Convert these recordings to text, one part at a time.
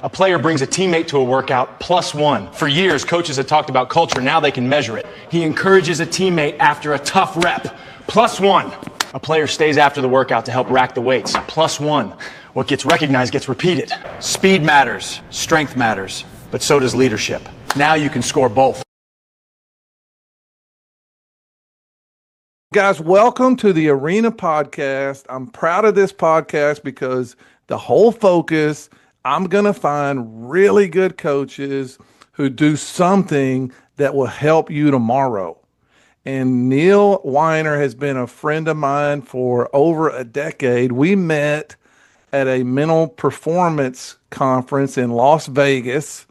A player brings a teammate to a workout, +1. For years, coaches have talked about culture. Now they can measure it. He encourages a teammate after a tough rep, +1. A player stays after the workout to help rack the weights, +1. What gets recognized gets repeated. Speed matters, strength matters, but so does leadership. Now you can score both. Guys, welcome to the Arena Podcast. I'm proud of this podcast because the whole focus, I'm going to find really good coaches who do something that will help you tomorrow. And Neil Weiner has been a friend of mine for over a decade. We met at a mental performance conference in Las Vegas.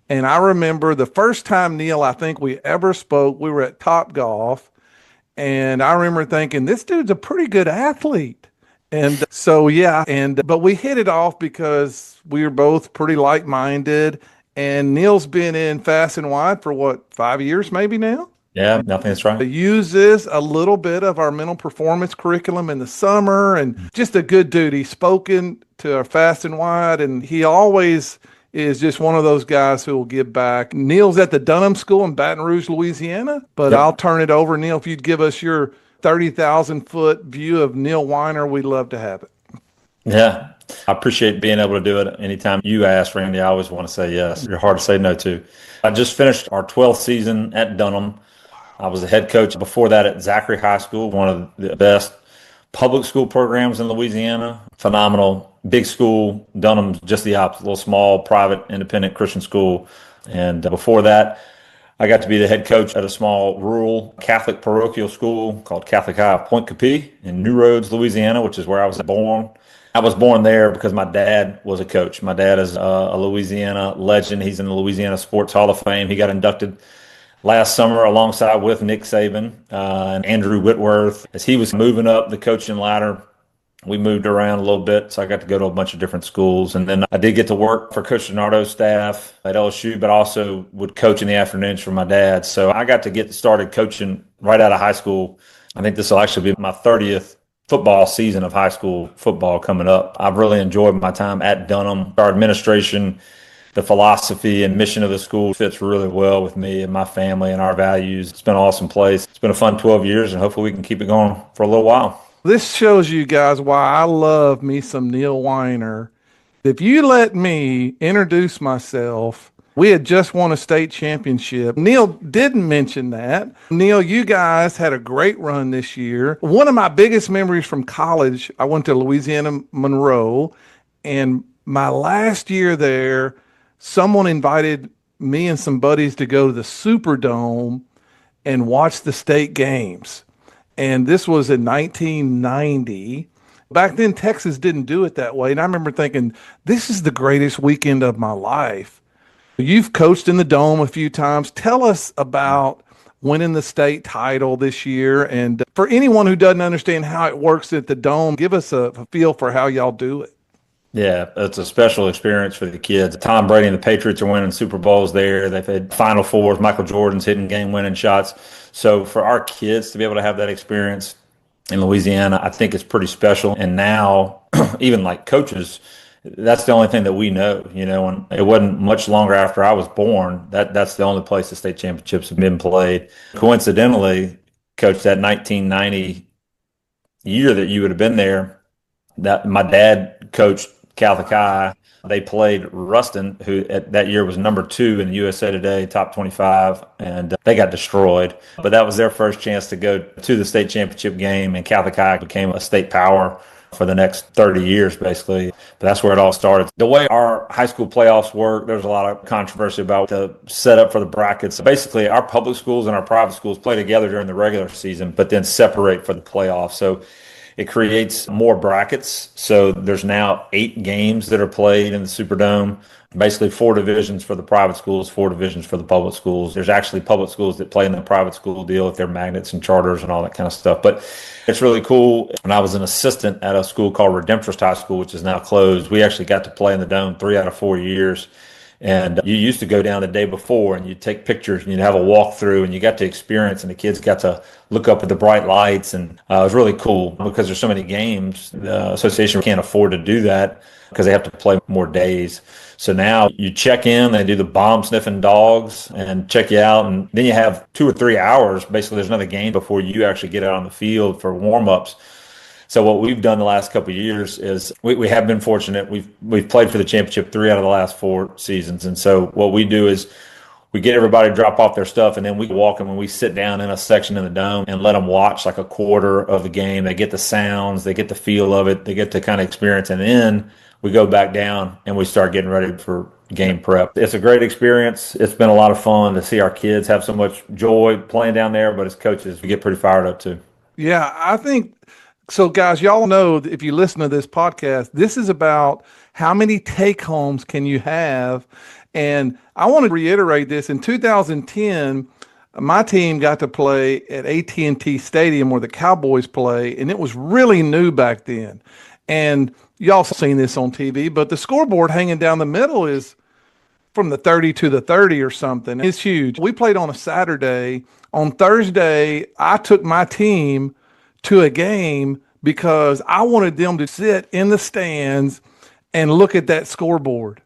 And I remember the first time, Neil, I think we ever spoke, we were at Topgolf. And I remember thinking, this dude's a pretty good athlete. And so, but we hit it off because we were both pretty like-minded. And Neil's been in Fast and Wide for 5 years maybe now? Yeah, nothing's right. Uses a little bit of our mental performance curriculum in the summer, and just a good dude. He's spoken to our Fast and Wide, and he always is just one of those guys who will give back. Neil's at the Dunham School in Baton Rouge, Louisiana, but I'll turn it over. Neil, if you'd give us your 30,000-foot view of Neil Weiner, we'd love to have it. Yeah, I appreciate being able to do it. Anytime you ask, Randy, I always want to say yes. You're hard to say no to. I just finished our 12th season at Dunham. I was the head coach before that at Zachary High School, one of the best public school programs in Louisiana. Phenomenal, big school. Dunham's just the opposite, a little small, private, independent Christian school. And before that, I got to be the head coach at a small rural Catholic parochial school called Catholic High of Point Capee in New Roads, Louisiana, which is where I was born. I was born there because my dad was a coach. My dad is a Louisiana legend. He's in the Louisiana Sports Hall of Fame. He got inducted last summer alongside with Nick Saban and Andrew Whitworth. As he was moving up the coaching ladder, we moved around a little bit, so I got to go to a bunch of different schools. And then I did get to work for Coach Donardo's staff at LSU, but also would coach in the afternoons for my dad. So I got to get started coaching right out of high school. I think this will actually be my 30th football season of high school football coming up. I've really enjoyed my time at Dunham. Our administration, the philosophy and mission of the school fits really well with me and my family and our values. It's been an awesome place. It's been a fun 12 years, and hopefully we can keep it going for a little while. This shows you guys why I love me some Neil Weiner. If you let me introduce myself, we had just won a state championship. Neil didn't mention that. Neil, you guys had a great run this year. One of my biggest memories from college, I went to Louisiana Monroe, and my last year there, someone invited me and some buddies to go to the Superdome and watch the state games. And this was in 1990. Back then, Texas didn't do it that way. And I remember thinking, this is the greatest weekend of my life. You've coached in the Dome a few times. Tell us about winning the state title this year. And for anyone who doesn't understand how it works at the Dome, give us a feel for how y'all do it. Yeah, it's a special experience for the kids. Tom Brady and the Patriots are winning Super Bowls there. They've had Final Fours. Michael Jordan's hitting game-winning shots. So for our kids to be able to have that experience in Louisiana, I think it's pretty special. And now, even like coaches, that's the only thing that we know. And it wasn't much longer after I was born. That's the only place the state championships have been played. Coincidentally, Coach, that 1990 year that you would have been there, that my dad coached Catholic High. They played Ruston, who that year was number 2 in the USA Today, top 25, and they got destroyed. But that was their first chance to go to the state championship game, and Catholic High became a state power for the next 30 years, basically. But that's where it all started. The way our high school playoffs work, there's a lot of controversy about the setup for the brackets. Basically, our public schools and our private schools play together during the regular season, but then separate for the playoffs. So it creates more brackets. So there's now 8 games that are played in the Superdome. Basically 4 divisions for the private schools, 4 divisions for the public schools. There's actually public schools that play in the private school deal if they're magnets and charters and all that kind of stuff. But it's really cool. When I was an assistant at a school called Redemptorist High School, which is now closed, we actually got to play in the Dome 3 out of 4 years. And you used to go down the day before and you'd take pictures and you'd have a walkthrough and you got to experience and the kids got to look up at the bright lights. And it was really cool because there's so many games. The association can't afford to do that because they have to play more days. So now you check in, they do the bomb sniffing dogs and check you out. And then you have 2 or 3 hours. Basically, there's another game before you actually get out on the field for warm-ups. So what we've done the last couple of years is we have been fortunate. We've played for the championship 3 out of the last 4 seasons. And so what we do is we get everybody to drop off their stuff, and then we walk them and we sit down in a section in the dome and let them watch like a quarter of the game. They get the sounds, they get the feel of it, they get to kind of experience. And then we go back down and we start getting ready for game prep. It's a great experience. It's been a lot of fun to see our kids have so much joy playing down there, but as coaches, we get pretty fired up too. Yeah, I think so, guys. Y'all know that if you listen to this podcast, this is about how many take homes can you have. And I want to reiterate this. In 2010, my team got to play at AT&T Stadium where the Cowboys play, and it was really new back then. And y'all seen this on TV, but the scoreboard hanging down the middle is from the 30 to the 30 or something. It's huge. We played on a Saturday. On Thursday, I took my team to a game because I wanted them to sit in the stands and look at that scoreboard,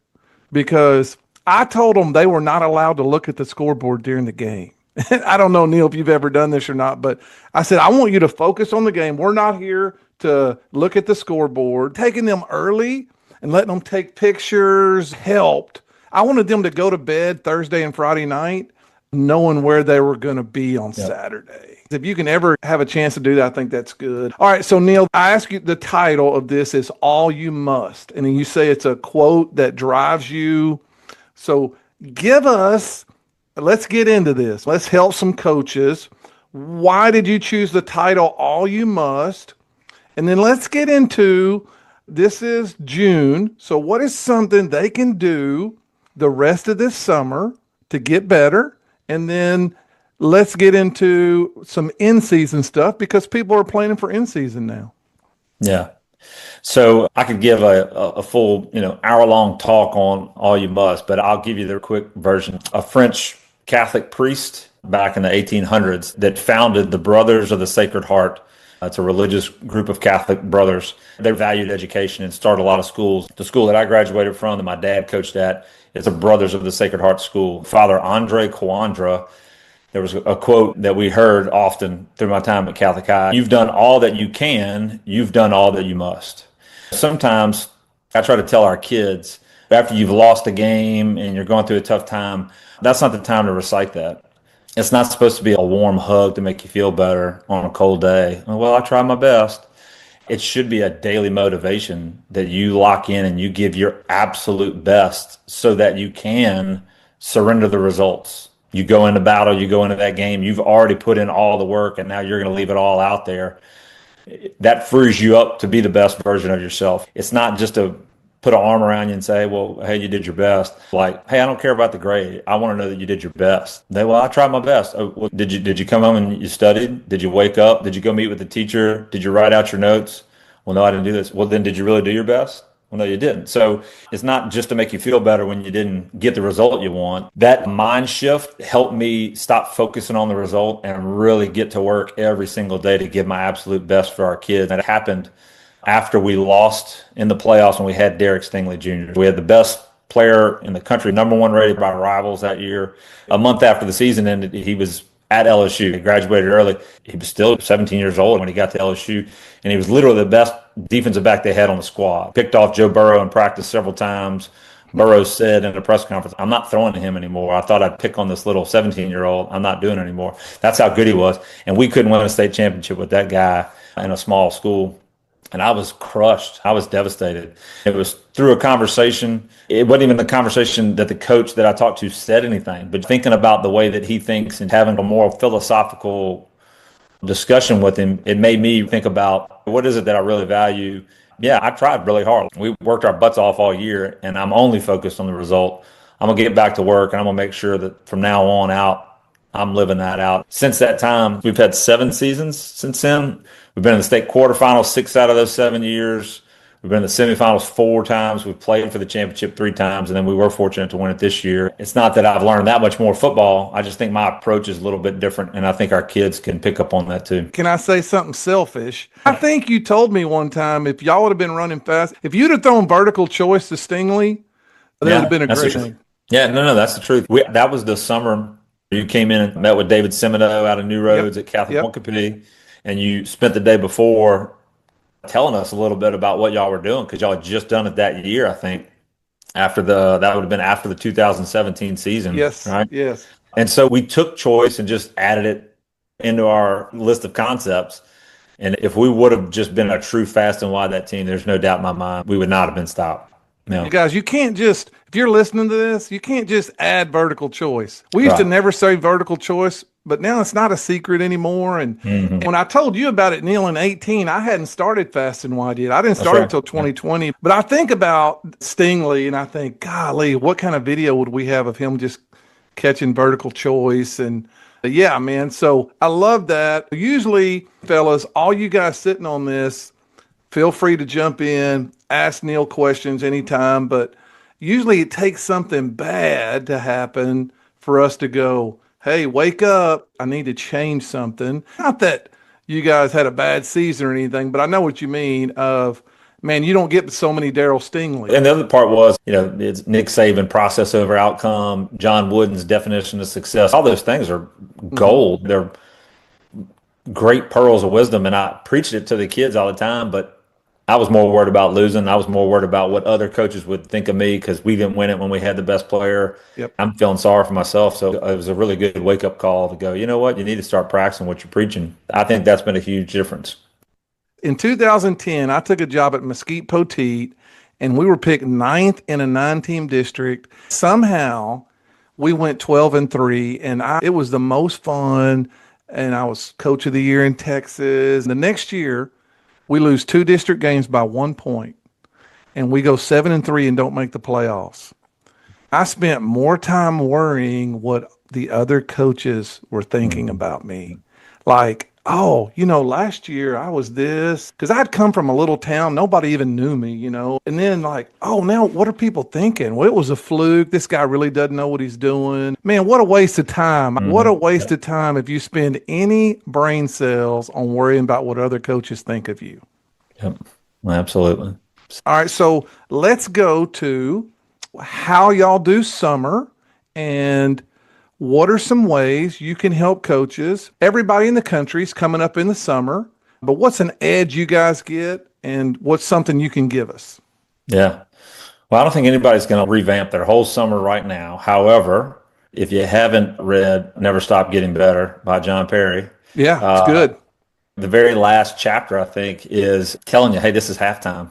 because I told them they were not allowed to look at the scoreboard during the game. I don't know, Neil, if you've ever done this or not, but I said, I want you to focus on the game. We're not here to look at the scoreboard. Taking them early and letting them take pictures helped. I wanted them to go to bed Thursday and Friday night knowing where they were going to be on Saturday. If you can ever have a chance to do that, I think that's good. All right, so Neil, I ask you, the title of this is All You Must, and then you say it's a quote that drives you. So let's get into this. Let's help some coaches. Why did you choose the title All You Must? And then let's get into, this is June, so what is something they can do the rest of this summer to get better? And then let's get into some in-season stuff because people are planning for in-season now. Yeah. So I could give a full, hour-long talk on All You Must, but I'll give you the quick version. A French Catholic priest back in the 1800s that founded the Brothers of the Sacred Heart. It's a religious group of Catholic brothers. They valued education and started a lot of schools. The school that I graduated from, that my dad coached at, is a Brothers of the Sacred Heart school. Father Andre Coandra, there was a quote that we heard often through my time at Catholic High: "You've done all that you can, you've done all that you must." Sometimes I try to tell our kids, after you've lost a game and you're going through a tough time, that's not the time to recite that. It's not supposed to be a warm hug to make you feel better on a cold day. Well, I tried my best. It should be a daily motivation that you lock in and you give your absolute best so that you can surrender the results. You go into battle, you go into that game, you've already put in all the work, and now you're going to leave it all out there. That frees you up to be the best version of yourself. It's not just to put an arm around you and say, well, hey, you did your best. Like, hey, I don't care about the grade. I want to know that you did your best. Well, I tried my best. Oh, well, did you come home and you studied? Did you wake up? Did you go meet with the teacher? Did you write out your notes? Well, no, I didn't do this. Well, then did you really do your best? Well, no, you didn't. So it's not just to make you feel better when you didn't get the result you want. That mind shift helped me stop focusing on the result and really get to work every single day to give my absolute best for our kids. And it happened after we lost in the playoffs when we had Derek Stingley Jr. We had the best player in the country, #1 rated by Rivals that year. A month after the season ended, he was at LSU. He graduated early. He was still 17 years old when he got to LSU, and he was literally the best defensive back they had on the squad. Picked off Joe Burrow in practice several times. Burrow said in a press conference, "I'm not throwing to him anymore. I thought I'd pick on this little 17-year-old. I'm not doing it anymore." That's how good he was. And we couldn't win a state championship with that guy in a small school. And I was crushed. I was devastated. It was through a conversation. It wasn't even the conversation that the coach that I talked to said anything, but thinking about the way that he thinks and having a more philosophical discussion with him, it made me think about, what is it that I really value? Yeah, I tried really hard. We worked our butts off all year, and I'm only focused on the result. I'm going to get back to work, and I'm going to make sure that from now on out, I'm living that out. Since that time, we've had 7 seasons since then. We've been in the state quarterfinals 6 out of those 7 years. We've been in the semifinals 4 times. We've played for the championship 3 times, and then we were fortunate to win it this year. It's not that I've learned that much more football. I just think my approach is a little bit different, and I think our kids can pick up on that too. Can I say something selfish? I think you told me one time if y'all would have been running fast, if you'd have thrown vertical choice to Stingley, that would have been a that's great the thing. Yeah, no, that's the truth. That was the summer you came in and met with David Semino out of New Roads at Catholic Montcapie, and you spent the day before telling us a little bit about what y'all were doing because y'all had just done it that year, I think. That would have been after the 2017 season. Yes. Right. Yes. And so we took choice and just added it into our list of concepts. And if we would have just been a true fast and wide that team, there's no doubt in my mind we would not have been stopped. No. You guys, you can't just, if you're listening to this, you can't just add vertical choice. We used to never say vertical choice, but now it's not a secret anymore. And when I told you about it, Neil, in 18, I hadn't started fast and wide yet. I didn't start until 2020. But I think about Stingley and I think, golly, what kind of video would we have of him just catching vertical choice? And yeah, man. So I love that. Usually, fellas, all you guys sitting on this, feel free to jump in, ask Neil questions anytime, but usually it takes something bad to happen for us to go, hey, wake up, I need to change something. Not that you guys had a bad season or anything, but I know what you mean of, man, you don't get so many Daryl Stingley. And the other part was, it's Nick Saban, process over outcome, John Wooden's definition of success. All those things are gold. They're great pearls of wisdom, and I preached it to the kids all the time, but I was more worried about losing. I was more worried about what other coaches would think of me because we didn't win it when we had the best player. Yep. I'm feeling sorry for myself. So it was a really good wake-up call to go, you know what? You need to start practicing what you're preaching. I think that's been a huge difference. In 2010, I took a job at Mesquite Poteet, and we were picked 9th in a 9-team district. Somehow, we went 12-3, and it was the most fun, and I was coach of the year in Texas. The next year, we lose 2 district games by 1 point, and we go 7-3 and don't make the playoffs. I spent more time worrying what the other coaches were thinking about me. Like, oh, last year I was this, because I'd come from a little town. Nobody even knew me, And then like, oh, now what are people thinking? Well, it was a fluke. This guy really doesn't know what he's doing. Man, what a waste of time. What a waste of time if you spend any brain cells on worrying about what other coaches think of you. Yep, absolutely. All right, so let's go to how y'all do summer and what are some ways you can help coaches? Everybody in the country is coming up in the summer, but what's an edge you guys get and what's something you can give us? Yeah. Well, I don't think anybody's going to revamp their whole summer right now. However, if you haven't read Never Stop Getting Better by John Perry. Yeah, it's good. The very last chapter, I think, is telling you, hey, this is halftime.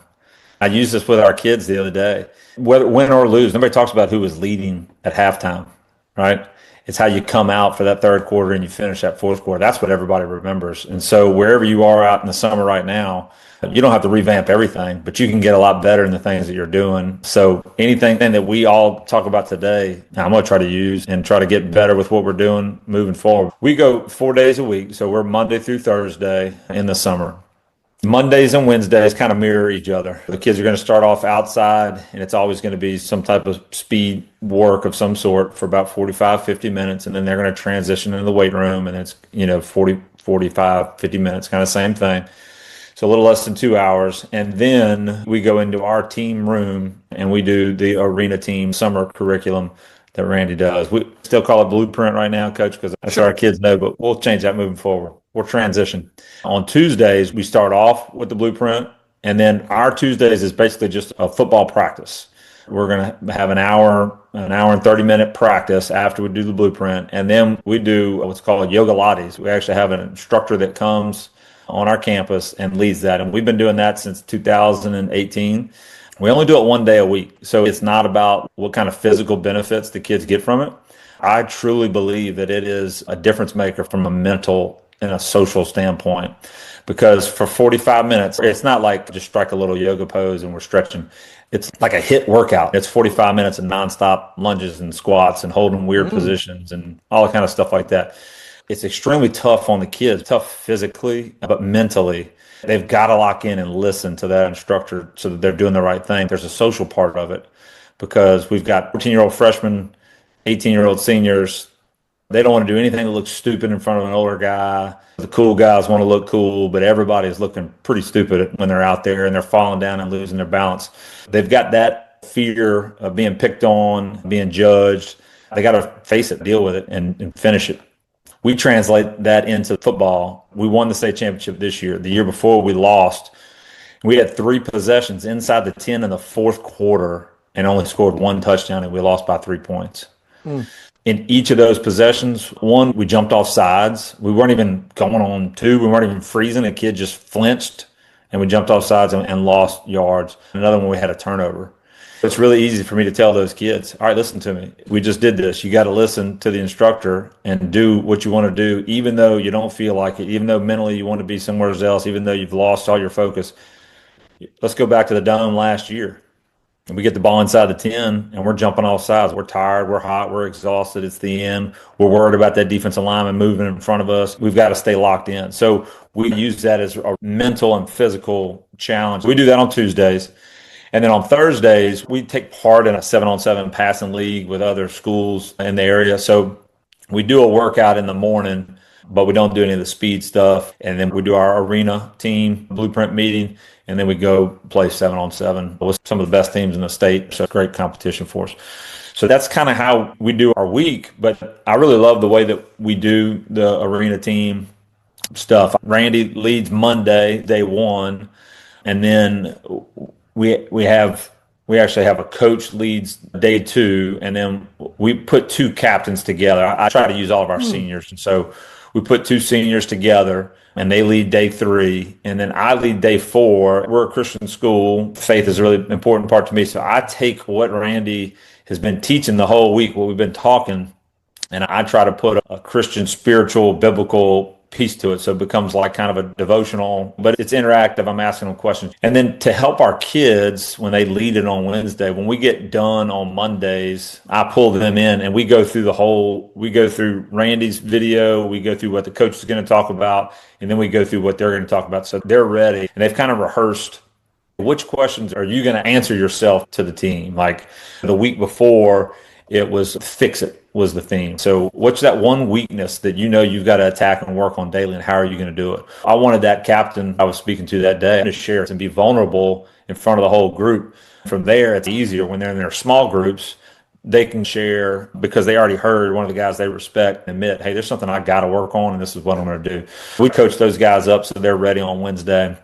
I used this with our kids the other day. Whether win or lose, nobody talks about who was leading at halftime, right? It's how you come out for that third quarter and you finish that fourth quarter. That's what everybody remembers. And so wherever you are out in the summer right now, you don't have to revamp everything, but you can get a lot better in the things that you're doing. So anything that we all talk about today, I'm going to try to use and try to get better with what we're doing moving forward. We go 4 days a week. So we're Monday through Thursday in the summer. Mondays and Wednesdays kind of mirror each other. The kids are going to start off outside, and it's always going to be some type of speed work of some sort for about 45, 50 minutes, and then they're going to transition into the weight room, and it's 40, 45, 50 minutes, kind of same thing. So a little less than 2 hours. And then we go into our team room, and we do the arena team summer curriculum that Randy does. We still call it Blueprint right now, Coach, because that's what our kids know, but we'll change that moving forward. We'll transition. On Tuesdays, we start off with the Blueprint, and then our Tuesdays is basically just a football practice. We're going to have an hour and 30-minute practice after we do the Blueprint, and then we do what's called Yoga Lattes. We actually have an instructor that comes on our campus and leads that, and we've been doing that since 2018. We only do it 1 day a week, so it's not about what kind of physical benefits the kids get from it. I truly believe that it is a difference maker from a mental and a social standpoint, because for 45 minutes, it's not like just strike a little yoga pose and we're stretching. It's like a HIIT workout. It's 45 minutes of nonstop lunges and squats and holding weird positions and all that kind of stuff like that. It's extremely tough on the kids, tough physically, but mentally. They've got to lock in and listen to that instructor so that they're doing the right thing. There's a social part of it because we've got 14-year-old freshmen, 18-year-old seniors. They don't want to do anything that looks stupid in front of an older guy. The cool guys want to look cool, but everybody is looking pretty stupid when they're out there and they're falling down and losing their balance. They've got that fear of being picked on, being judged. They got to face it, deal with it, and finish it. We translate that into football. We won the state championship this year. The year before, we lost. We had 3 possessions inside the 10 in the fourth quarter and only scored 1 touchdown, and we lost by 3 points. In each of those possessions, one, we jumped off sides. We weren't even going on 2. We weren't even freezing. A kid just flinched, and we jumped off sides and lost yards. Another one, we had a turnover. It's really easy for me to tell those kids, all right, listen to me. We just did this. You got to listen to the instructor and do what you want to do, even though you don't feel like it, even though mentally you want to be somewhere else, even though you've lost all your focus. Let's go back to the dome last year. And we get the ball inside the 10, and we're jumping off sides. We're tired. We're hot. We're exhausted. It's the end. We're worried about that defensive lineman moving in front of us. We've got to stay locked in. So we use that as a mental and physical challenge. We do that on Tuesdays. And then on Thursdays, we take part in a 7-on-7 passing league with other schools in the area. So we do a workout in the morning, but we don't do any of the speed stuff. And then we do our arena team blueprint meeting, and then we go play 7-on-7 with some of the best teams in the state. So great competition for us. So that's kind of how we do our week. But I really love the way that we do the arena team stuff. Randy leads Monday, day 1, and then we actually have a coach leads day 2, and then we put 2 captains together. I try to use all of our seniors, and so we put 2 seniors together, and they lead day 3, and then I lead day 4. We're a Christian school. Faith is a really important part to me, so I take what Randy has been teaching the whole week, what we've been talking, and I try to put a Christian, spiritual, biblical piece to it. So it becomes like kind of a devotional, but it's interactive. I'm asking them questions. And then to help our kids when they lead it on Wednesday, when we get done on Mondays, I pull them in and we go through Randy's video, we go through what the coach is going to talk about, and then we go through what they're going to talk about. So they're ready and they've kind of rehearsed which questions are you going to answer yourself to the team. Like the week before, it was fix it was the theme. So what's that one weakness that you know you've got to attack and work on daily, and how are you going to do it? I wanted that captain I was speaking to that day to share and be vulnerable in front of the whole group. From there, it's easier when they're in their small groups. They can share because they already heard one of the guys they respect admit, hey, there's something I got to work on, and this is what I'm going to do. We coach those guys up so they're ready on Wednesday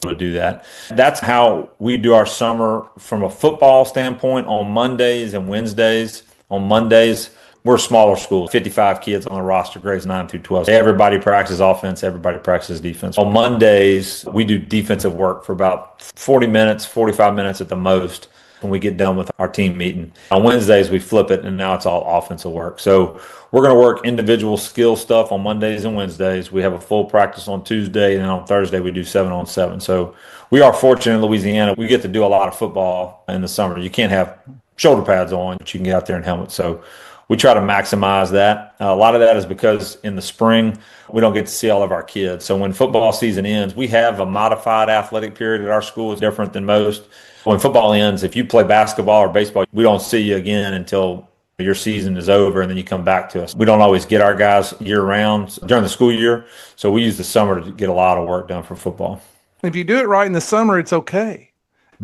to do that. That's how we do our summer from a football standpoint on Mondays and Wednesdays. On Mondays, we're a smaller school, 55 kids on the roster, grades 9 through 12. Everybody practices offense, everybody practices defense. On Mondays, we do defensive work for about 40 minutes, 45 minutes at the most when we get done with our team meeting. On Wednesdays, we flip it, and now it's all offensive work. So we're going to work individual skill stuff on Mondays and Wednesdays. We have a full practice on Tuesday, and then on Thursday, we do 7-on-7. So we are fortunate in Louisiana. We get to do a lot of football in the summer. You can't have shoulder pads on, but you can get out there in helmets. So we try to maximize that. A lot of that is because in the spring, we don't get to see all of our kids. So when football season ends, we have a modified athletic period at our school. It's different than most. When football ends, if you play basketball or baseball, we don't see you again until your season is over, and then you come back to us. We don't always get our guys year-round during the school year, so we use the summer to get a lot of work done for football. If you do it right in the summer, it's okay.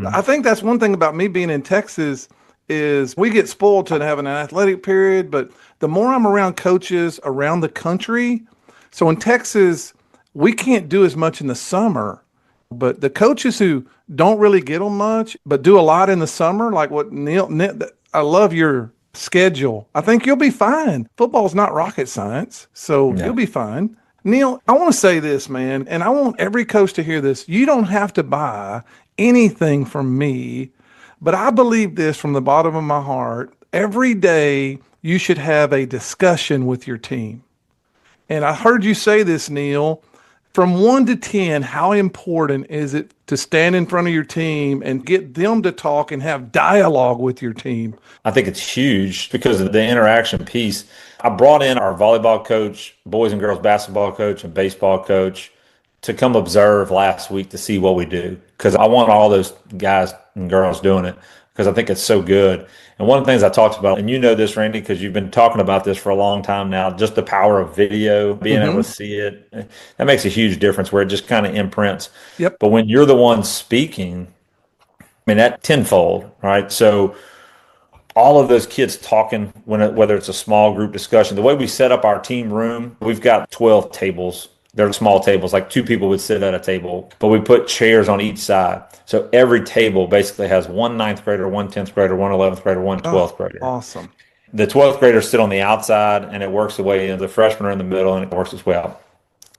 I think that's one thing about me being in Texas is we get spoiled to have an athletic period, but the more I'm around coaches around the country, so in Texas, we can't do as much in the summer, but the coaches who don't really get them much, but do a lot in the summer, like what Neil, I love your schedule. I think you'll be fine. Football's not rocket science, so you'll be fine. Neil, I want to say this, man, and I want every coach to hear this. You don't have to buy anything from me, but I believe this from the bottom of my heart. Every day you should have a discussion with your team. And I heard you say this, Neil. From 1 to 10, how important is it to stand in front of your team and get them to talk and have dialogue with your team? I think it's huge because of the interaction piece. I brought in our volleyball coach, boys and girls basketball coach, and baseball coach to come observe last week to see what we do because I want all those guys and girls doing it because I think it's so good. And one of the things I talked about, and you know this, Randy, because you've been talking about this for a long time now, just the power of video, being able to see it, that makes a huge difference where it just kind of imprints. Yep. But when you're the one speaking, I mean, that tenfold, right? So all of those kids talking, whether it's a small group discussion, the way we set up our team room, we've got 12 tables. They're small tables, like 2 people would sit at a table, but we put chairs on each side. So every table basically has one 9th grader, one 10th grader, one 11th grader, one 12th grader. Awesome. The 12th graders sit on the outside and it works the way in. The freshmen are in the middle and it works its way out.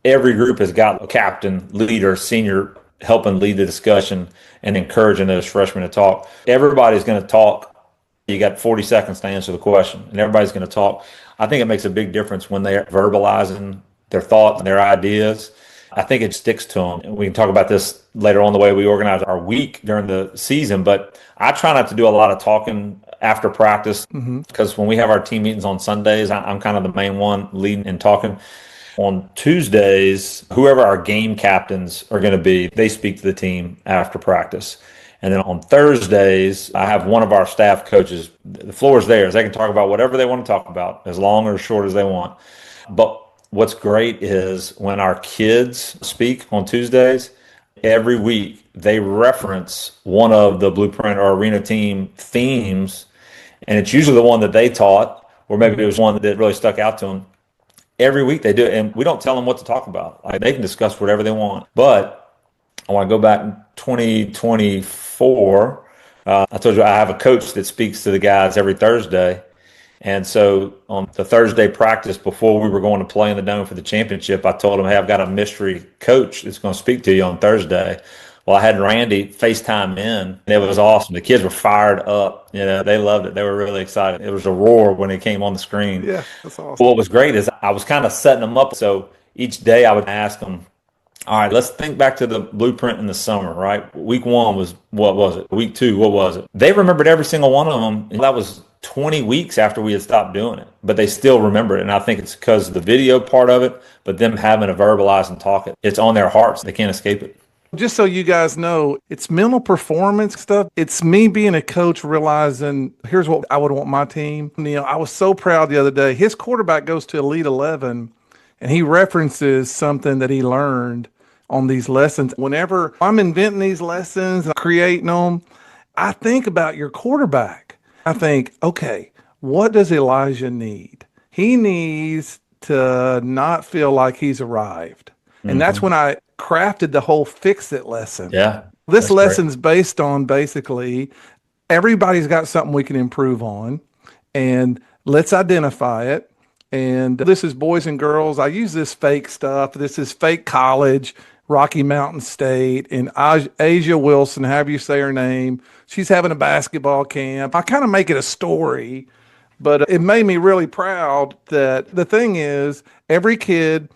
Every group has got a captain, leader, senior helping lead the discussion and encouraging those freshmen to talk. Everybody's going to talk. You got 40 seconds to answer the question and everybody's going to talk. I think it makes a big difference when they're verbalizing their thoughts and their ideas. I think it sticks to them. We can talk about this later on, the way we organize our week during the season, but I try not to do a lot of talking after practice because when we have our team meetings on Sundays, I'm kind of the main one leading and talking. On Tuesdays, whoever our game captains are going to be, they speak to the team after practice. And then on Thursdays, I have one of our staff coaches. The floor is theirs. They can talk about whatever they want to talk about, as long or as short as they want. But what's great is when our kids speak on Tuesdays, every week they reference one of the Blueprint or Arena team themes, and it's usually the one that they taught, or maybe it was one that really stuck out to them. Every week they do it, and we don't tell them what to talk about. Like, they can discuss whatever they want. But I want to go back in 2024. I told you I have a coach that speaks to the guys every Thursday. And so on the Thursday practice before we were going to play in the Dome for the championship, I told him, hey, I've got a mystery coach that's going to speak to you on Thursday. Well, I had Randy FaceTime in, and it was awesome. The kids were fired up. You know, they loved it. They were really excited. It was a roar when it came on the screen. Yeah, that's awesome. What was great is I was kind of setting them up. So each day I would ask them, all right, let's think back to the Blueprint in the summer, right? Week 1 was, what was it? Week 2, what was it? They remembered every single one of them. And that was 20 weeks after we had stopped doing it, but they still remember it. And I think it's because of the video part of it, but them having to verbalize and talk it. It's on their hearts. They can't escape it. Just so you guys know, it's mental performance stuff. It's me being a coach realizing, here's what I would want my team. Neil, I was so proud the other day. His quarterback goes to Elite 11, and he references something that he learned on these lessons. Whenever I'm inventing these lessons, creating them, I think about your quarterback. I think, okay, what does Elijah need? He needs to not feel like he's arrived. And that's when I crafted the whole Fix It lesson. Yeah. This lesson's based on basically everybody's got something we can improve on, and let's identify it. And this is boys and girls. I use this fake stuff. This is fake college, Rocky Mountain State, and Asia Wilson, however you say her name. She's having a basketball camp. I kind of make it a story, but it made me really proud that the thing is every kid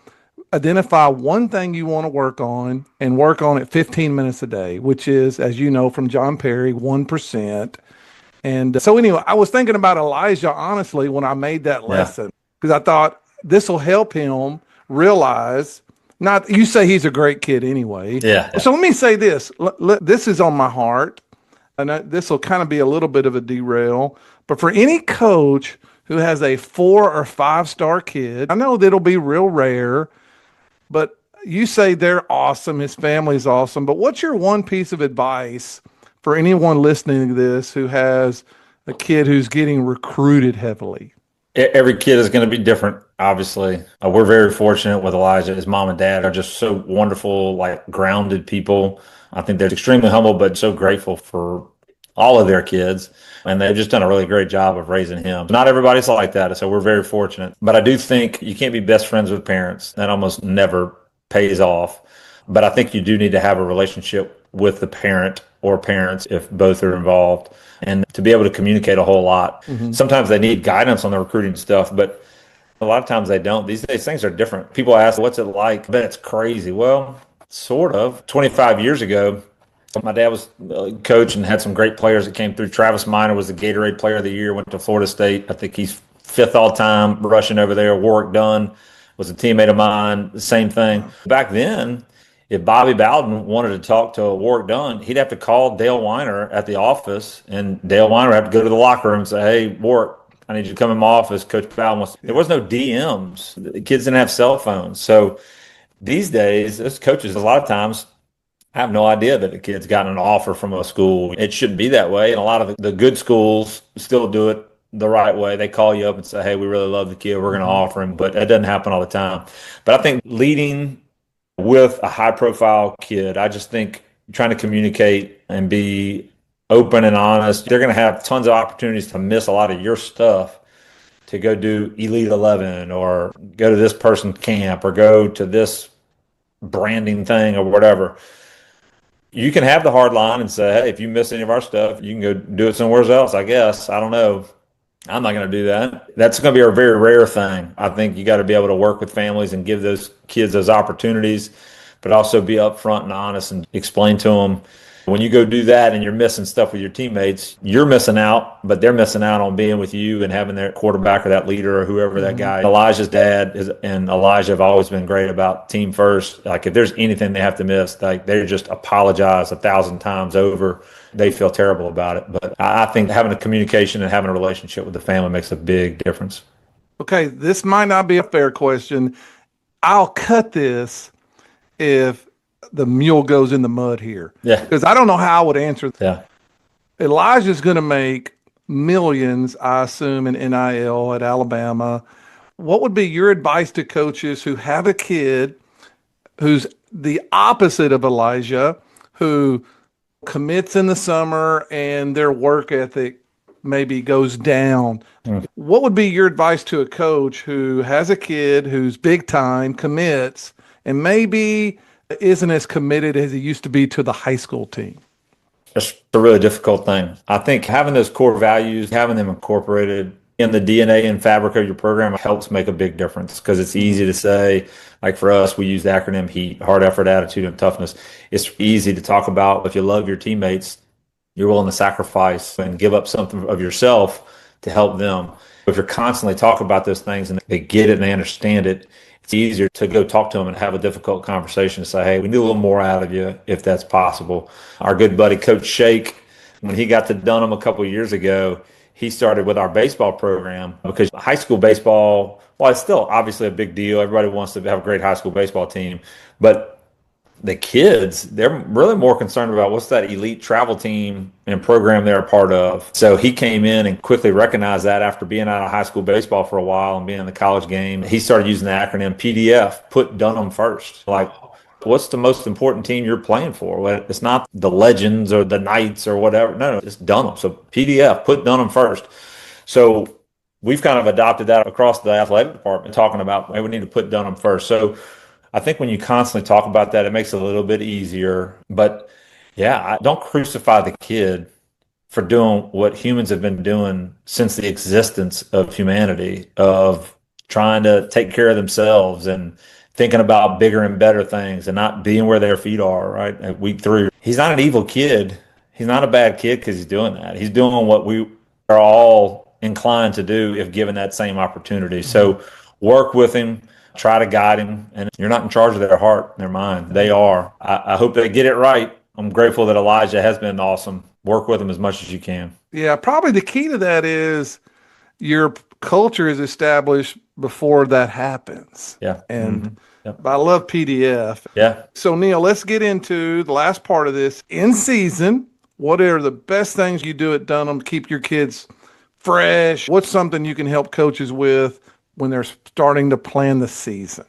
identify one thing you want to work on and work on it 15 minutes a day, which is, as you know, from John Perry, 1%. And so anyway, I was thinking about Elijah, honestly, when I made that lesson, because I thought this will help him realize, not, you say he's a great kid anyway. Yeah. So let me say this. This is on my heart, and this will kind of be a little bit of a derail, but for any coach who has a 4 or 5-star kid, I know that'll be real rare, but you say they're awesome, his family's awesome, but what's your one piece of advice for anyone listening to this who has a kid who's getting recruited heavily? Every kid is going to be different, obviously. We're very fortunate with Elijah. His mom and dad are just so wonderful, like grounded people. I think they're extremely humble, but so grateful for all of their kids. And they've just done a really great job of raising him. Not everybody's like that, so we're very fortunate. But I do think you can't be best friends with parents. That almost never pays off. But I think you do need to have a relationship with the parent or parents if both are involved, and to be able to communicate a whole lot. Sometimes they need guidance on the recruiting stuff, but A lot of times they don't. These days, things are different. People ask, what's it like? I bet it's crazy. Well, sort of. 25 years ago, my dad was a coach and had some great players that came through. Travis Minor was the Gatorade Player of the Year, went to Florida State. I think he's fifth all time rushing over there. Warwick Dunn was a teammate of mine, the same thing. Back then, if Bobby Bowden wanted to talk to Warwick Dunn, he'd have to call Dale Weiner at the office, and Dale Weiner would have to go to the locker room and say, hey, Warwick, I need you to come in my office. Coach Bowden wants. There was no DMs. The kids didn't have cell phones. So these days, as coaches, a lot of times, I have no idea that the kid's gotten an offer from a school. It shouldn't be that way. And a lot of the good schools still do it the right way. They call you up and say, hey, we really love the kid. We're going to offer him. But that doesn't happen all the time. But I think leading with a high profile kid, I just think trying to communicate and be open and honest, they're going to have tons of opportunities to miss a lot of your stuff to go do Elite 11 or go to this person's camp or go to this branding thing or whatever. You can have the hard line and say, hey, if you miss any of our stuff, you can go do it somewhere else, I guess. I don't know. I'm not going to do that. That's going to be a very rare thing. I think you got to be able to work with families and give those kids those opportunities, but also be upfront and honest and explain to them. When you go do that and you're missing stuff with your teammates, you're missing out, but they're missing out on being with you and having their quarterback or that leader or whoever that guy. Elijah's dad and Elijah have always been great about team first. Like if there's anything they have to miss, like they just apologize 1,000 times over. They feel terrible about it. But I think having a communication and having a relationship with the family makes a big difference. Okay, this might not be a fair question. I'll cut this if the mule goes in the mud here. Yeah. Because I don't know how I would answer. Yeah. Elijah's going to make millions, I assume, in NIL at Alabama. What would be your advice to coaches who have a kid who's the opposite of Elijah, who commits in the summer and their work ethic maybe goes down? What would be your advice to a coach who has a kid who's big time, commits, and maybe isn't as committed as he used to be to the high school team? It's a really difficult thing. I think having those core values, having them incorporated in the DNA and fabric of your program helps make a big difference, because it's easy to say, like for us, we use the acronym HEAT, hard effort, attitude, and toughness. It's easy to talk about if you love your teammates, you're willing to sacrifice and give up something of yourself to help them. If you're constantly talking about those things and they get it and they understand it, it's easier to go talk to them and have a difficult conversation and say, hey, we need a little more out of you if that's possible. Our good buddy, Coach Shake, when he got to Dunham a couple of years ago, he started with our baseball program, because high school baseball, well, it's still obviously a big deal. Everybody wants to have a great high school baseball team. But the kids, they're really more concerned about what's that elite travel team and program they're a part of. So he came in and quickly recognized that after being out of high school baseball for a while and being in the college game. He started using the acronym PDF, put Dunham first. Like, what's the most important team you're playing for? Well, it's not the Legends or the Knights or whatever. No, it's Dunham. So PDF, put Dunham first. So we've kind of adopted that across the athletic department, talking about, hey, we need to put Dunham first. So I think when you constantly talk about that, it makes it a little bit easier. But yeah, don't crucify the kid for doing what humans have been doing since the existence of humanity, of trying to take care of themselves and thinking about bigger and better things and not being where their feet are, right? At week 3, he's not an evil kid. He's not a bad kid because he's doing that. He's doing what we are all inclined to do if given that same opportunity. So work with him. Try to guide him, and you're not in charge of their heart and their mind. They are. I hope they get it right. I'm grateful that Elijah has been awesome. Work with him as much as you can. Yeah, probably the key to that is your culture is established before that happens. Yeah. And I love PDF. Yeah. So, Neil, let's get into the last part of this. In season, what are the best things you do at Dunham to keep your kids fresh? What's something you can help coaches with when they're starting to plan the season?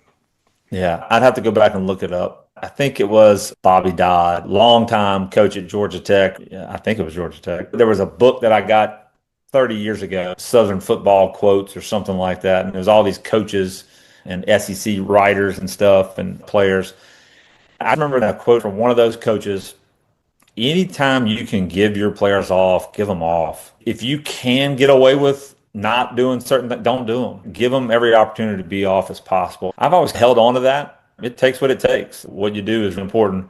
Yeah, I'd have to go back and look it up. I think it was Bobby Dodd, longtime coach at Georgia Tech. Yeah, I think it was Georgia Tech. There was a book that I got 30 years ago, Southern Football Quotes or something like that. And there's all these coaches and SEC writers and stuff and players. I remember that quote from one of those coaches: anytime you can give your players off, give them off. If you can get away with not doing certain things, don't do them. Give them every opportunity to be off as possible. I've always held on to that. It takes what it takes. What you do is important.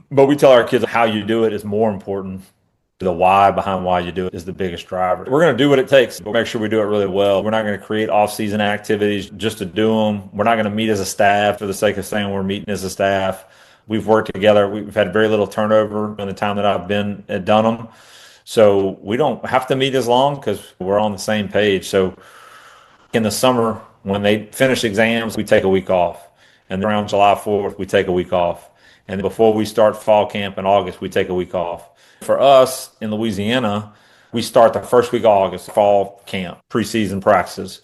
But we tell our kids how you do it is more important. The why behind why you do it is the biggest driver. We're going to do what it takes, but make sure we do it really well. We're not going to create off-season activities just to do them. We're not going to meet as a staff for the sake of saying we're meeting as a staff. We've worked together. We've had very little turnover in the time that I've been at Dunham. So we don't have to meet as long because we're on the same page. So in the summer, when they finish exams, we take a week off. And around July 4th, we take a week off. And before we start fall camp in August, we take a week off. For us in Louisiana, we start the first week of August, fall camp, preseason practices.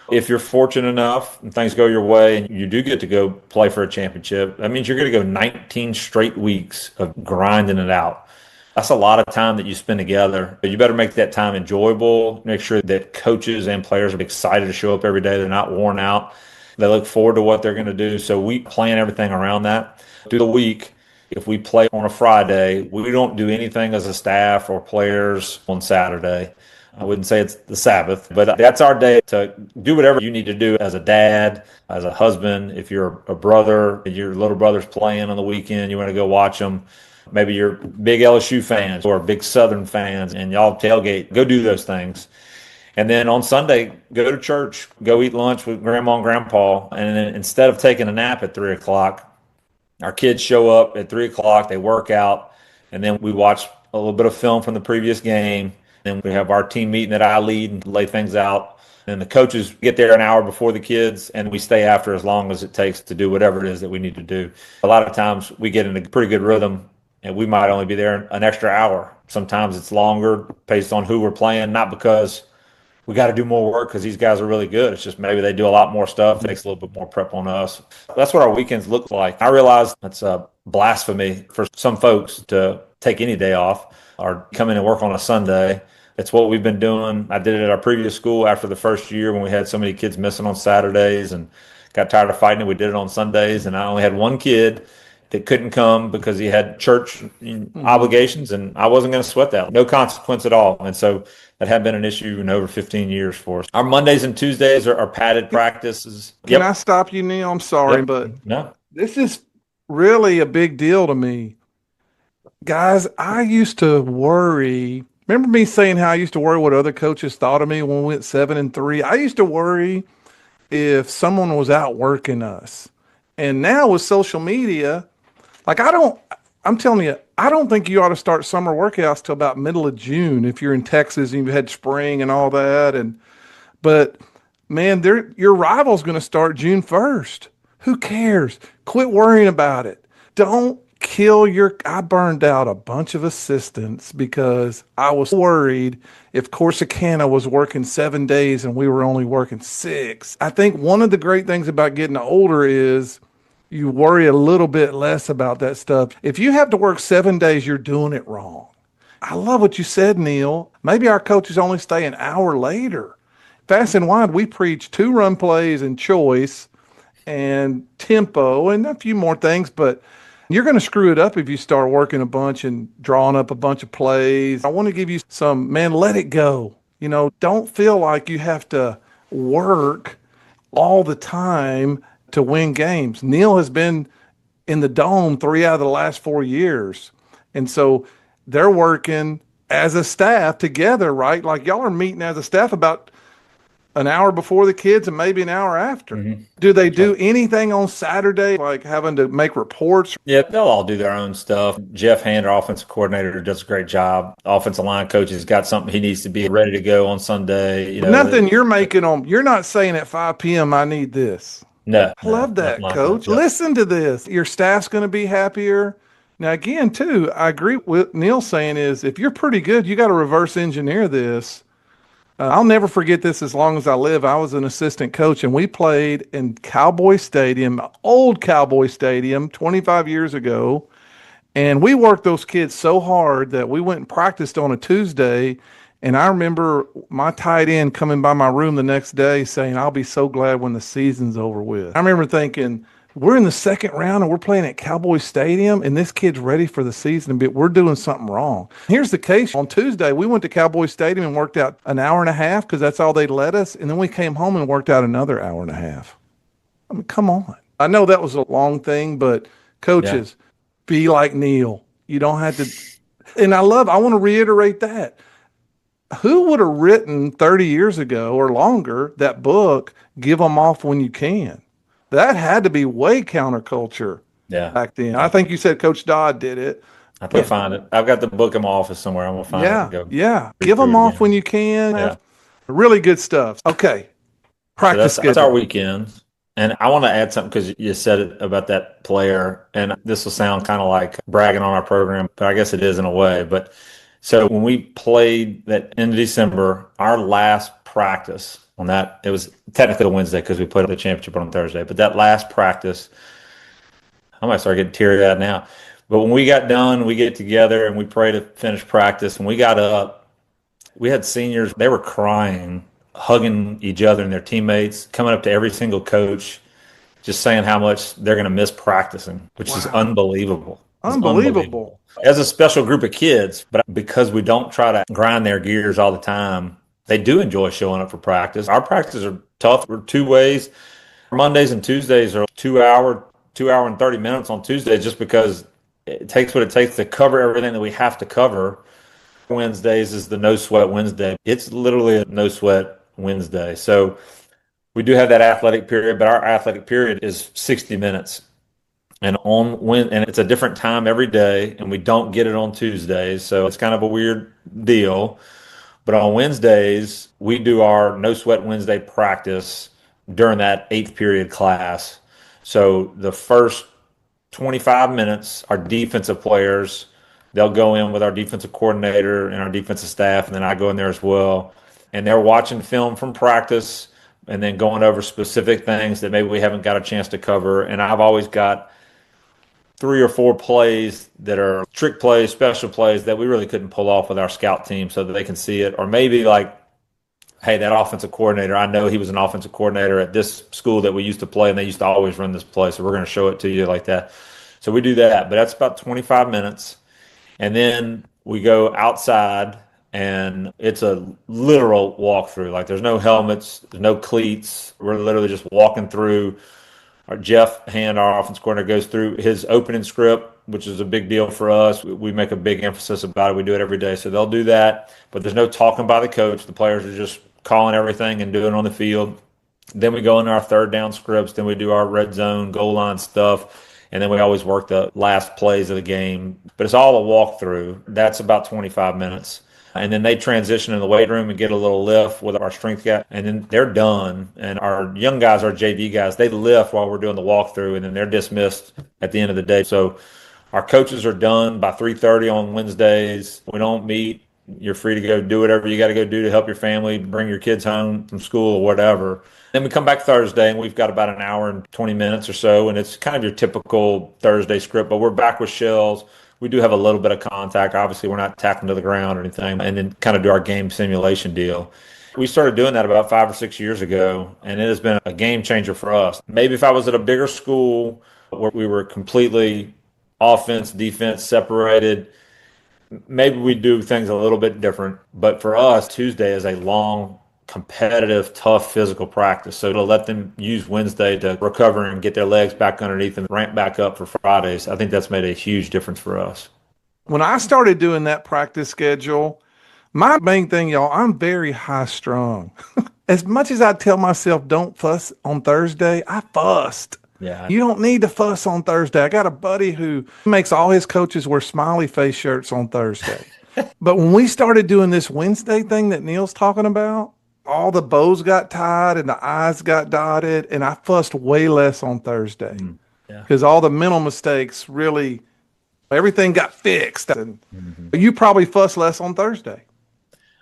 If you're fortunate enough and things go your way and you do get to go play for a championship, that means you're going to go 19 straight weeks of grinding it out. That's a lot of time that you spend together. You better make that time enjoyable. Make sure that coaches and players are excited to show up every day. They're not worn out. They look forward to what they're going to do. So we plan everything around that. Through the week, if we play on a Friday, we don't do anything as a staff or players on Saturday. I wouldn't say it's the Sabbath, but that's our day to do whatever you need to do as a dad, as a husband. If you're a brother, your little brother's playing on the weekend, you want to go watch them. Maybe you're big LSU fans or big Southern fans and y'all tailgate. Go do those things. And then on Sunday, go to church, go eat lunch with grandma and grandpa. And then instead of taking a nap at 3 o'clock, our kids show up at 3 o'clock, they work out, and then we watch a little bit of film from the previous game. Then we have our team meeting that I lead and lay things out. And the coaches get there an hour before the kids, and we stay after as long as it takes to do whatever it is that we need to do. A lot of times we get in a pretty good rhythm, and we might only be there an extra hour. Sometimes it's longer based on who we're playing, not because we got to do more work because these guys are really good. It's just maybe they do a lot more stuff. It takes a little bit more prep on us. That's what our weekends look like. I realize that's a blasphemy for some folks to take any day off or come in and work on a Sunday. It's what we've been doing. I did it at our previous school after the first year when we had so many kids missing on Saturdays and got tired of fighting it. We did it on Sundays, and I only had one kid that couldn't come because he had church obligations, and I wasn't going to sweat that. No consequence at all. And so that had been an issue in over 15 years for us. Our Mondays and Tuesdays are padded practices. Can I stop you, Neil? I'm sorry, but no, this is really a big deal to me. Guys, I used to worry. Remember me saying how I used to worry what other coaches thought of me when we went 7-3? I used to worry if someone was outworking us. And now with social media, like I'm telling you, I don't think you ought to start summer workouts till about middle of June if you're in Texas and you've had spring and all that. But man, your rival's going to start June 1st. Who cares? Quit worrying about it. Don't kill I burned out a bunch of assistants because I was worried if Corsicana was working 7 days and we were only working 6. I think one of the great things about getting older is you worry a little bit less about that stuff. If you have to work 7 days, you're doing it wrong. I love what you said, Neil. Maybe our coaches only stay an hour later. Fast and Wide, we preach 2-run plays and choice and tempo and a few more things, but you're going to screw it up if you start working a bunch and drawing up a bunch of plays. I want to give you let it go. Don't feel like you have to work all the time to win games. Neil has been in the Dome 3 out of the last 4 years. And so they're working as a staff together, right? Like y'all are meeting as a staff about an hour before the kids and maybe an hour after. Mm-hmm. Do they do anything on Saturday, like having to make reports? Yeah, they'll all do their own stuff. Jeff Hand, our offensive coordinator, does a great job. Offensive line coach has got something he needs to be ready to go on Sunday. Nothing you're making on. You're not saying at 5 p.m. I need this. No. I love that, Coach. Listen to this. Your staff's going to be happier. Now, again, too, I agree with Neil saying is if you're pretty good, you got to reverse engineer this. I'll never forget this as long as I live. I was an assistant coach, and we played in Cowboy Stadium, old Cowboy Stadium, 25 years ago. And we worked those kids so hard that we went and practiced on a Tuesday. And I remember my tight end coming by my room the next day saying, I'll be so glad when the season's over with. I remember thinking, we're in the second round and we're playing at Cowboy Stadium and this kid's ready for the season, but we're doing something wrong. Here's the case. On Tuesday, we went to Cowboy Stadium and worked out an hour and a half because that's all they'd let us. And then we came home and worked out another hour and a half. I mean, come on. I know that was a long thing, but coaches, be like Neil. You don't have to. And I want to reiterate that. Who would have written 30 years ago or longer that book, Give Them Off When You Can? That had to be way counterculture back then. I think you said Coach Dodd did it. I can find it. I've got the book in my office somewhere. I'm going to find it. And go Give them off when you can. Yeah. Really good stuff. Okay. Practice so that's our weekend. And I want to add something because you said it about that player. And this will sound kind of like bragging on our program, but I guess it is in a way. But so when we played that in December, our last practice on that, it was technically a Wednesday because we played the championship on Thursday. But that last practice, I might start getting teary-eyed now. But when we got done, we get together and we pray to finish practice. And we got up. We had seniors, they were crying, hugging each other and their teammates, coming up to every single coach, just saying how much they're going to miss practicing, which is unbelievable. Unbelievable. As a special group of kids, but because we don't try to grind their gears all the time, they do enjoy showing up for practice. Our practices are tough. We're 2 ways. Mondays and Tuesdays are 2 hour and 30 minutes on Tuesdays just because it takes what it takes to cover everything that we have to cover. Wednesdays is the no sweat Wednesday. It's literally a no sweat Wednesday. So we do have that athletic period, but our athletic period is 60 minutes. And it's a different time every day, and we don't get it on Tuesdays. So it's kind of a weird deal. But on Wednesdays, we do our no sweat Wednesday practice during that 8th period class. So the first 25 minutes, our defensive players, they'll go in with our defensive coordinator and our defensive staff, and then I go in there as well. And they're watching film from practice and then going over specific things that maybe we haven't got a chance to cover. And I've always got 3 or 4 plays that are trick plays, special plays that we really couldn't pull off with our scout team so that they can see it. Or maybe like, hey, that offensive coordinator, I know he was an offensive coordinator at this school that we used to play, and they used to always run this play, so we're going to show it to you like that. So we do that, but that's about 25 minutes. And then we go outside, and it's a literal walkthrough. Like there's no helmets, there's no cleats. We're literally just walking through. Our Jeff Hand, our offense coordinator, goes through his opening script, which is a big deal for us. We make a big emphasis about it. We do it every day. So they'll do that, but there's no talking by the coach. The players are just calling everything and doing it on the field. Then we go into our third down scripts. Then we do our red zone, goal line stuff. And then we always work the last plays of the game. But it's all a walkthrough. That's about 25 minutes. And then they transition in the weight room and get a little lift with our strength guy. And then they're done. And our young guys, our JV guys, they lift while we're doing the walkthrough. And then they're dismissed at the end of the day. So our coaches are done by 3:30 on Wednesdays. We don't meet. You're free to go do whatever you got to go do to help your family, bring your kids home from school or whatever. Then we come back Thursday, and we've got about an hour and 20 minutes or so. And it's kind of your typical Thursday script. But we're back with shells. We do have a little bit of contact. Obviously, we're not tackling to the ground or anything. And then kind of do our game simulation deal. We started doing that about 5 or 6 years ago, and it has been a game changer for us. Maybe if I was at a bigger school where we were completely offense, defense separated, maybe we do things a little bit different. But for us, Tuesday is a long, competitive, tough physical practice. So to let them use Wednesday to recover and get their legs back underneath and ramp back up for Fridays, I think that's made a huge difference for us. When I started doing that practice schedule, my main thing, y'all, I'm very high strung. As much as I tell myself don't fuss on Thursday, I fussed. Yeah. You don't need to fuss on Thursday. I got a buddy who makes all his coaches wear smiley face shirts on Thursday. But when we started doing this Wednesday thing that Neil's talking about, all the bows got tied and the I's got dotted, and I fussed way less on Thursday because all the mental mistakes really, everything got fixed. And you probably fuss less on Thursday.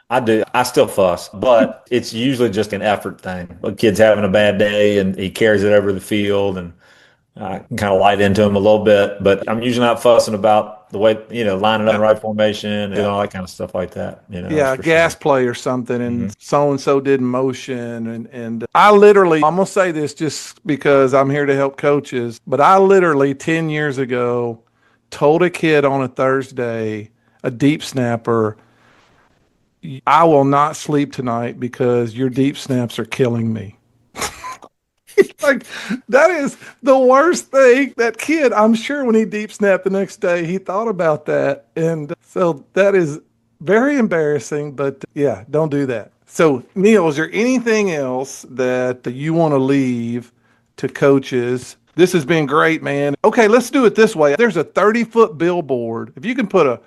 I do. I still fuss, but it's usually just an effort thing. A kid's having a bad day, and he carries it over the field, and I can kind of light into them a little bit, but I'm usually not fussing about the way, lining up in the right formation and all that kind of stuff like that. That's Yeah, for gas sure. play or something, and so and so did motion, and I literally, I'm gonna say this just because I'm here to help coaches, but I literally 10 years ago told a kid on a Thursday, a deep snapper, I will not sleep tonight because your deep snaps are killing me. Like, that is the worst thing. That kid, I'm sure when he deep snapped the next day, he thought about that. And so that is very embarrassing, but yeah, don't do that. So, Neil, is there anything else that you want to leave to coaches? This has been great, man. Okay, let's do it this way. There's a 30-foot billboard. If you can put a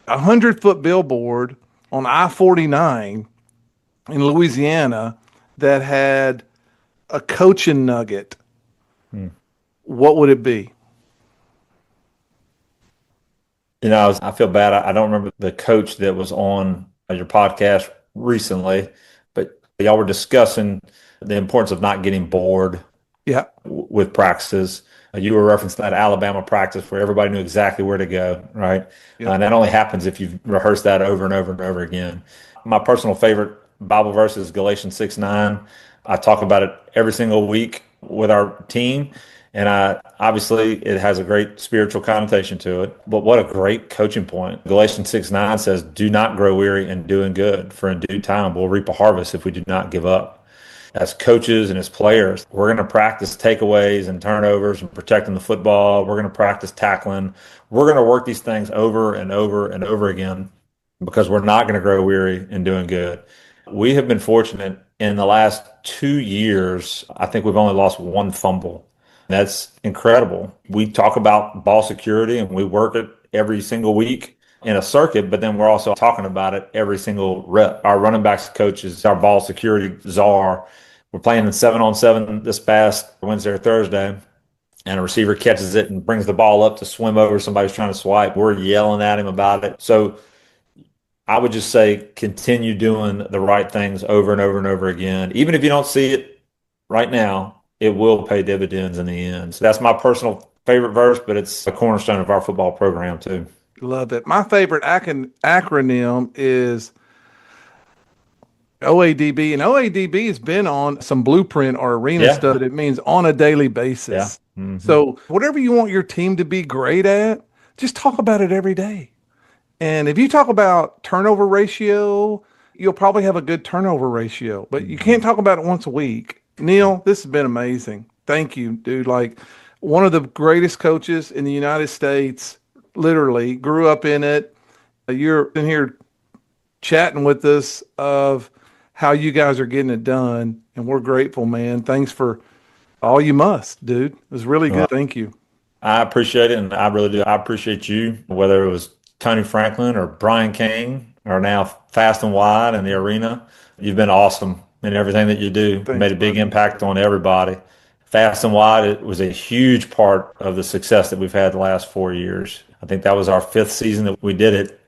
100-foot billboard on I-49 in Louisiana that had a coaching nugget, what would it be? I feel bad. I don't remember the coach that was on your podcast recently, but y'all were discussing the importance of not getting bored Yeah. with practices. You were referencing that Alabama practice where everybody knew exactly where to go, right? Yep. And that only happens if you've rehearsed that over and over and over again. My personal favorite Bible verse is Galatians 6:9. I talk about it every single week with our team. And obviously it has a great spiritual connotation to it. But what a great coaching point. Galatians 6:9 says, "Do not grow weary in doing good, for in due time we'll reap a harvest if we do not give up." As coaches and as players, we're going to practice takeaways and turnovers and protecting the football. We're going to practice tackling. We're going to work these things over and over and over again because we're not going to grow weary in doing good. We have been fortunate in the last 2 years. I think we've only lost one fumble. That's incredible. We talk about ball security and we work it every single week in a circuit, but then we're also talking about it every single rep. Our running backs coach is our ball security czar. We're playing in 7-on-7 this past Wednesday or Thursday, and a receiver catches it and brings the ball up to swim over somebody's trying to swipe. We're yelling at him about it. So I would just say continue doing the right things over and over and over again. Even if you don't see it right now, it will pay dividends in the end. So that's my personal favorite verse, but it's a cornerstone of our football program too. Love it. My favorite acronym is OADB, and OADB has been on some blueprint or arena Yeah. stuff that it means on a daily Yeah. basis. So whatever you want your team to be great at, just talk about it every day. And if you talk about turnover ratio, you'll probably have a good turnover ratio, but you can't talk about it once a week. Neil, this has been amazing. Thank you, dude. Like, one of the greatest coaches in the United States, literally grew up in it. You're in here chatting with us of how you guys are getting it done, and we're grateful, man. Thanks for all you must, dude. It was really good. Thank you. I appreciate it, and I really do. I appreciate you, whether it was Tony Franklin or Brian King or now Fast and Wide in the arena. You've been awesome in everything that you do. Thanks, Made a big buddy. impact on everybody. Fast and Wide, it was a huge part of the success that we've had the last 4 years. I think that was our fifth season that we did it.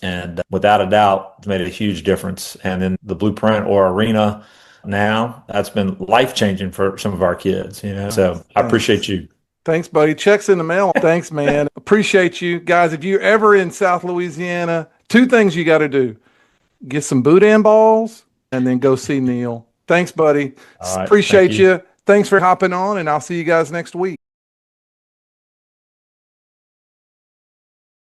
And without a doubt, it's made a huge difference. And then the blueprint or arena now, that's been life changing for some of our kids, So I appreciate you. Thanks, buddy. Checks in the mail. Thanks, man. Appreciate you. Guys, if you're ever in South Louisiana, two things you got to do. Get some boudin balls and then go see Neil. Thanks, buddy. All right. Appreciate Thank you. you. Thanks for hopping on, and I'll see you guys next week.